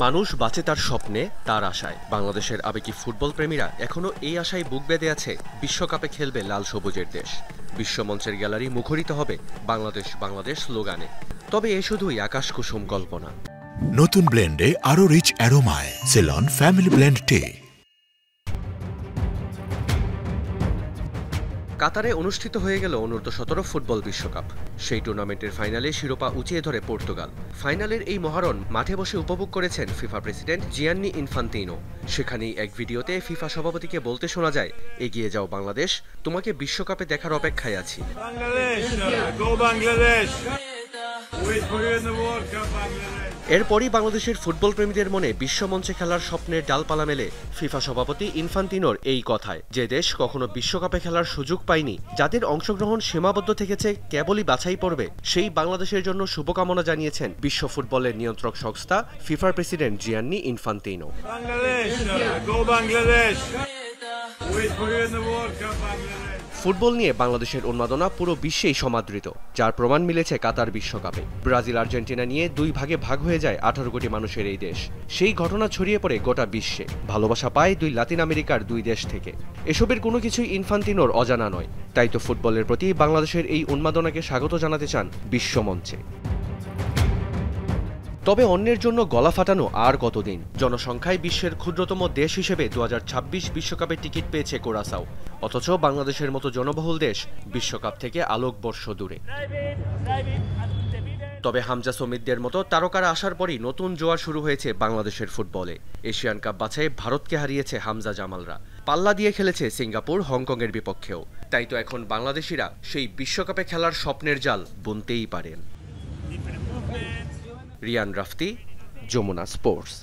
মানুষ বাঁচে তার স্বপ্নে, তার আশায়। বাংলাদেশের আবেগী ফুটবল প্রেমীরা এখনো এই আশায় বুক বেঁধে আছে, বিশ্বকাপে খেলবে লাল সবুজের দেশ। বিশ্বমঞ্চের গ্যালারি মুখরিত হবে বাংলাদেশ বাংলাদেশ স্লোগানে। তবে এ শুধুই আকাশ কুসুম কল্পনা। নতুন ব্লেন্ডে আরো রিচ অ্যারোমায় সেলন ফ্যামিলি ব্লেন্ড টে। কাতারে অনুষ্ঠিত হয়ে গেল অনূর্ধ্ব-17 ফুটবল বিশ্বকাপ। সেই টুর্নামেন্টের ফাইনালে শিরোপা উঁচিয়ে ধরে পর্তুগাল। ফাইনালের এই মহারণ মাঠে বসে উপভোগ করেছেন ফিফা প্রেসিডেন্ট জিয়ান্নি ইনফান্তিনো। সেখানেই এক ভিডিওতে ফিফা সভাপতিকে বলতে শোনা যায়, এগিয়ে যাও বাংলাদেশ, তোমাকে বিশ্বকাপে দেখার অপেক্ষায় আছি। এরপরই বাংলাদেশের ফুটবল প্রেমীদের মনে বিশ্বমঞ্চে খেলার স্বপ্নের ডালপালা মেলে ফিফা সভাপতি ইনফান্তিনোর এই কথায়, যে দেশ কখনো বিশ্বকাপে খেলার সুযোগ পায়নি, যাদের অংশগ্রহণ সীমাবদ্ধ থেকেছে কেবলই বাছাই পর্বে, সেই বাংলাদেশের জন্য শুভকামনা জানিয়েছেন বিশ্ব ফুটবলের নিয়ন্ত্রক সংস্থা ফিফার প্রেসিডেন্ট জিয়ান্নি ইনফান্তিনো। ফুটবল নিয়ে বাংলাদেশের উন্মাদনা পুরো বিশ্বেই সমাদৃত, যার প্রমাণ মিলেছে কাতার বিশ্বকাপে। ব্রাজিল আর্জেন্টিনা নিয়ে দুই ভাগে ভাগ হয়ে যায় 18 কোটি মানুষের এই দেশ। সেই ঘটনা ছড়িয়ে পড়ে গোটা বিশ্বে, ভালোবাসা পায় দুই লাতিন আমেরিকার দুই দেশ থেকে। এসবের কোনো কিছুই ইনফান্তিনোর অজানা নয়, তাই তো ফুটবলের প্রতি বাংলাদেশের এই উন্মাদনাকে স্বাগত জানাতে চান বিশ্বমঞ্চে। তবে অন্যের জন্য গলা ফাটানো আর কতদিন? জনসংখ্যায় বিশ্বের ক্ষুদ্রতম দেশ হিসেবে 2026 বিশ্বকাপের টিকিট পেয়েছে কুরাসাও, অথচ বাংলাদেশের মতো জনবহুল দেশ বিশ্বকাপ থেকে আলোকবর্ষ দূরে। তবে হামজা সমিতদের মতো তারকারা আসার পরই নতুন জোয়ার শুরু হয়েছে বাংলাদেশের ফুটবলে। এশিয়ান কাপ বাছাইয়ে ভারতকে হারিয়েছে হামজা জামালরা, পাল্লা দিয়ে খেলেছে সিঙ্গাপুর হংকংয়ের বিপক্ষেও। তাই তো এখন বাংলাদেশিরা সেই বিশ্বকাপে খেলার স্বপ্নের জাল বুনতেই পারেন। রিয়ান রাফতি, যমুনা স্পোর্টস।